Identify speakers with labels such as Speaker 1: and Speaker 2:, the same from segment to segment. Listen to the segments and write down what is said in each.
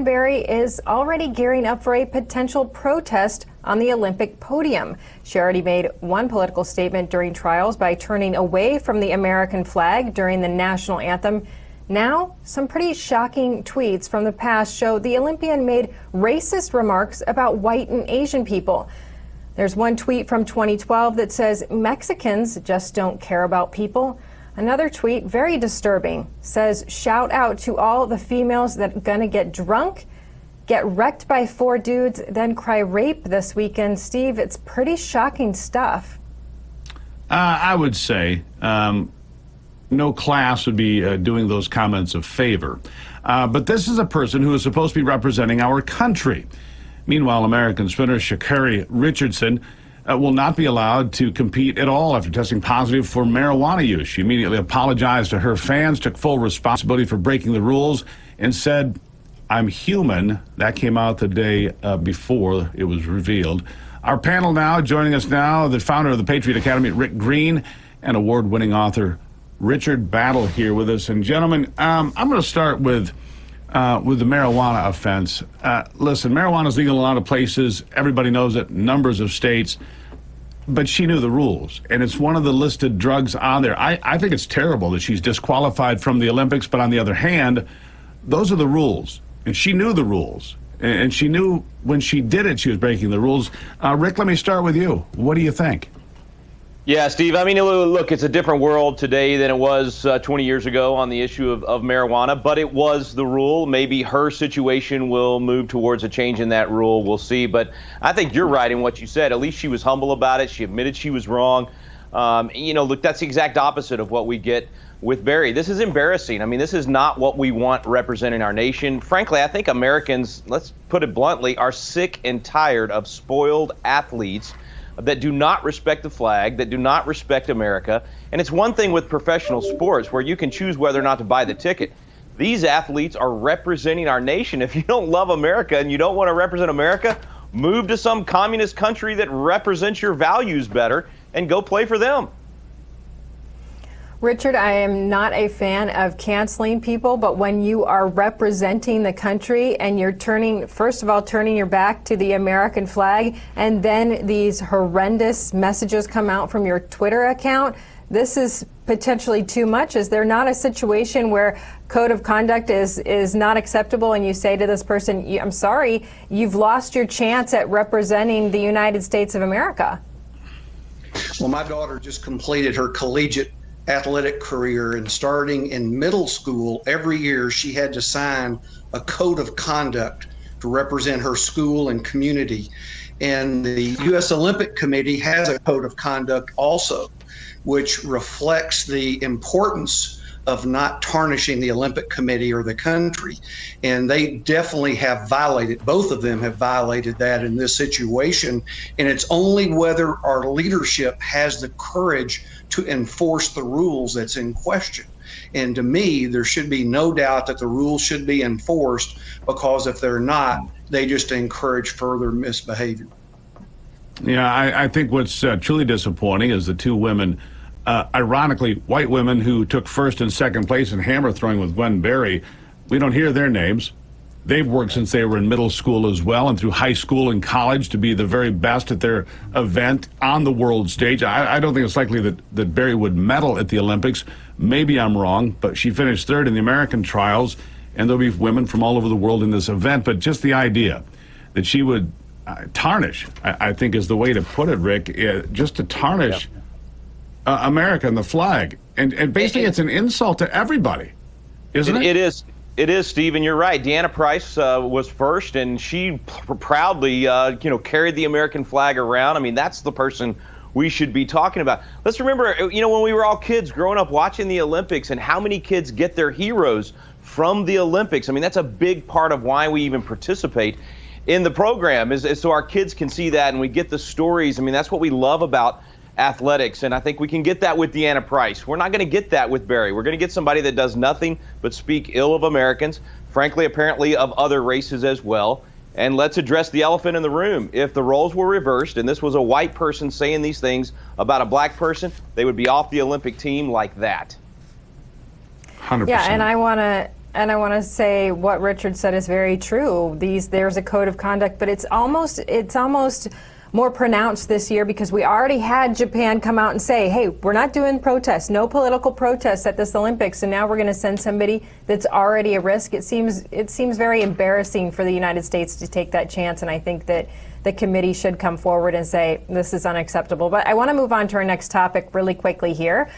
Speaker 1: Gwen Berry is already gearing up for a potential protest on the Olympic podium. She already made one political statement during trials by turning away from the American flag during the national anthem. Now, some pretty shocking tweets from the past show the Olympian made racist remarks about white and Asian people. There's one tweet from 2012 that says Mexicans just don't care about people. Another tweet, very disturbing, says shout out to all the females that gonna get drunk, get wrecked by 4 dudes, then cry rape this weekend. Steve, it's pretty shocking stuff.
Speaker 2: I would say no class would be doing those comments of favor. But this is a person who is supposed to be representing our country. Meanwhile, American sprinter Sha'Carri Richardson will not be allowed to compete at all after testing positive for marijuana use. She immediately apologized to her fans, took full responsibility for breaking the rules, and said, "I'm human." That came out the day before it was revealed. Our panel now, joining us now, the founder of the Patriot Academy, Rick Green, and award-winning author Richard Battle here with us. And gentlemen, I'm going to start with the marijuana offense. Listen, marijuana is legal in a lot of places. Everybody knows it, numbers of states. But she knew the rules, and it's one of the listed drugs on there. I think it's terrible that she's disqualified from the Olympics, but on the other hand, those are the rules, and she knew the rules. And she knew when she did it, she was breaking the rules. Rick, let me start with you. What do you think?
Speaker 3: Yeah, Steve, I mean, look, it's a different world today than it was 20 years ago on the issue of marijuana, but it was the rule. Maybe her situation will move towards a change in that rule. We'll see. But I think you're right in what you said. At least she was humble about it. She admitted she was wrong. Look, that's the exact opposite of what we get with Berry. This is embarrassing. I mean, this is not what we want representing our nation. Frankly, I think Americans, let's put it bluntly, are sick and tired of spoiled athletes that do not respect the flag, that do not respect America. And it's one thing with professional sports where you can choose whether or not to buy the ticket. These athletes are representing our nation. If you don't love America and you don't want to represent America, move to some communist country that represents your values better and go play for them.
Speaker 1: Richard, I am not a fan of canceling people, but when you are representing the country and you're first of all, turning your back to the American flag, and then these horrendous messages come out from your Twitter account, this is potentially too much. Is there not a situation where code of conduct is not acceptable and you say to this person, I'm sorry, you've lost your chance at representing the United States of America?
Speaker 4: Well, my daughter just completed her collegiate athletic career, and starting in middle school, every year she had to sign a code of conduct to represent her school and community. And the U.S. Olympic Committee has a code of conduct also, which reflects the importance of not tarnishing the Olympic Committee or the country. And they definitely have violated, both of them have violated that in this situation. And it's only whether our leadership has the courage to enforce the rules that's in question. And to me, there should be no doubt that the rules should be enforced, because if they're not, they just encourage further misbehavior.
Speaker 2: Yeah, I think what's truly disappointing is the two women, ironically, white women who took first and second place in hammer throwing with Gwen Berry. We don't hear their names. They've worked since they were in middle school as well, and through high school and college, to be the very best at their event on the world stage. I don't think it's likely that Berry would medal at the Olympics. Maybe I'm wrong, but she finished third in the American trials, and there'll be women from all over the world in this event. But just the idea that she would tarnish, I think is the way to put it, Rick, just to tarnish America and the flag. And basically it's an insult to everybody, isn't it?
Speaker 3: It is, Steve, and you're right. Deanna Price was first, and she proudly, carried the American flag around. I mean, that's the person we should be talking about. Let's remember, when we were all kids growing up watching the Olympics, and how many kids get their heroes from the Olympics. I mean, that's a big part of why we even participate in the program, is so our kids can see that and we get the stories. I mean, that's what we love about athletics, and I think we can get that with Deanna Price. We're not going to get that with Berry. We're going to get somebody that does nothing but speak ill of Americans, frankly, apparently of other races as well. And let's address the elephant in the room. If the roles were reversed and this was a white person saying these things about a black person, they would be off the Olympic team like that.
Speaker 2: 100%.
Speaker 1: Yeah, and I want to And I want to say what Richard said is very true. There's a code of conduct, but it's almost more pronounced this year because we already had Japan come out and say, hey, we're not doing protests, no political protests at this Olympics, and now we're going to send somebody that's already a risk. It seems very embarrassing for the United States to take that chance, and I think that the committee should come forward and say this is unacceptable. But I want to move on to our next topic really quickly here.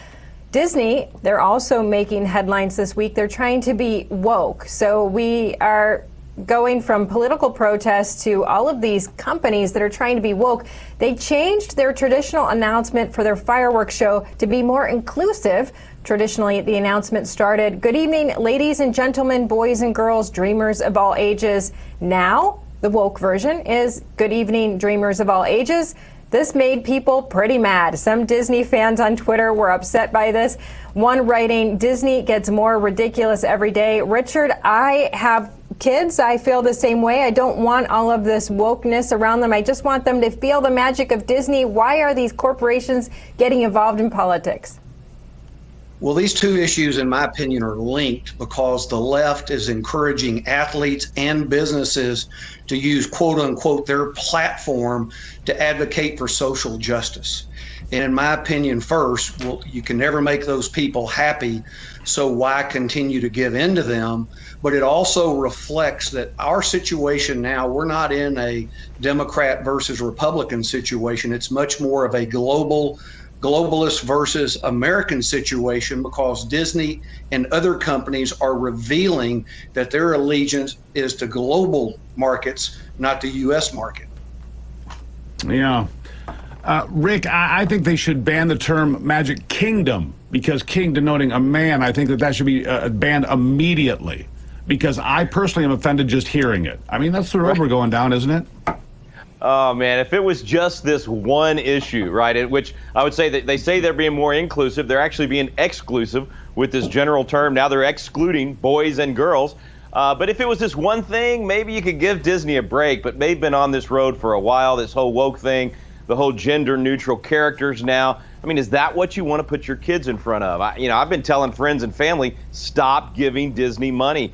Speaker 1: Disney, they're also making headlines this week. They're trying to be woke. So we are going from political protests to all of these companies that are trying to be woke. They changed their traditional announcement for their fireworks show to be more inclusive. Traditionally, the announcement started, "Good evening, ladies and gentlemen, boys and girls, dreamers of all ages." Now, the woke version is, "Good evening, dreamers of all ages." This made people pretty mad. Some Disney fans on Twitter were upset by this. One writing, "Disney gets more ridiculous every day." Richard, I have kids. I feel the same way. I don't want all of this wokeness around them. I just want them to feel the magic of Disney. Why are these corporations getting involved in politics?
Speaker 4: Well, these two issues, in my opinion, are linked because the left is encouraging athletes and businesses to use, quote unquote, their platform to advocate for social justice. And in my opinion, first, well, you can never make those people happy, so why continue to give in to them? But it also reflects that our situation now, we're not in a Democrat versus Republican situation. It's much more of a globalist versus American situation because Disney and other companies are revealing that their allegiance is to global markets, not the U.S. market.
Speaker 2: Yeah. Rick, I think they should ban the term Magic Kingdom because king denoting a man, I think that should be banned immediately because I personally am offended just hearing it. I mean, that's the road we're going down, isn't it?
Speaker 3: Oh, man, if it was just this one issue, right, at which I would say that they say they're being more inclusive, they're actually being exclusive with this general term. Now they're excluding boys and girls. But if it was this one thing, maybe you could give Disney a break. But they've been on this road for a while, this whole woke thing, the whole gender neutral characters now. I mean, is that what you want to put your kids in front of? I've been telling friends and family, stop giving Disney money.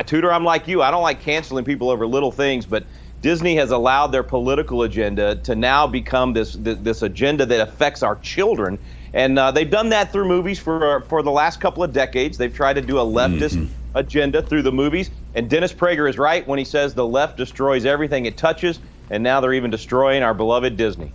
Speaker 3: Tudor, I'm like you. I don't like canceling people over little things, but Disney has allowed their political agenda to now become this agenda that affects our children. And they've done that through movies for the last couple of decades. They've tried to do a leftist agenda through the movies. And Dennis Prager is right when he says the left destroys everything it touches. And now they're even destroying our beloved Disney.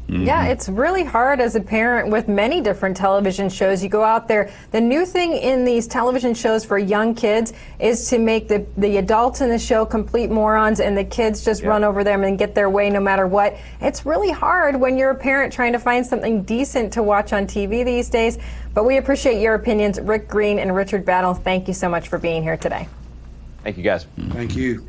Speaker 1: Yeah, it's really hard as a parent with many different television shows. You go out there. The new thing in these television shows for young kids is to make the adults in the show complete morons and the kids just run over them and get their way no matter what. It's really hard when you're a parent trying to find something decent to watch on TV these days. But we appreciate your opinions. Rick Green and Richard Battle, thank you so much for being here today.
Speaker 3: Thank you, guys.
Speaker 4: Thank you.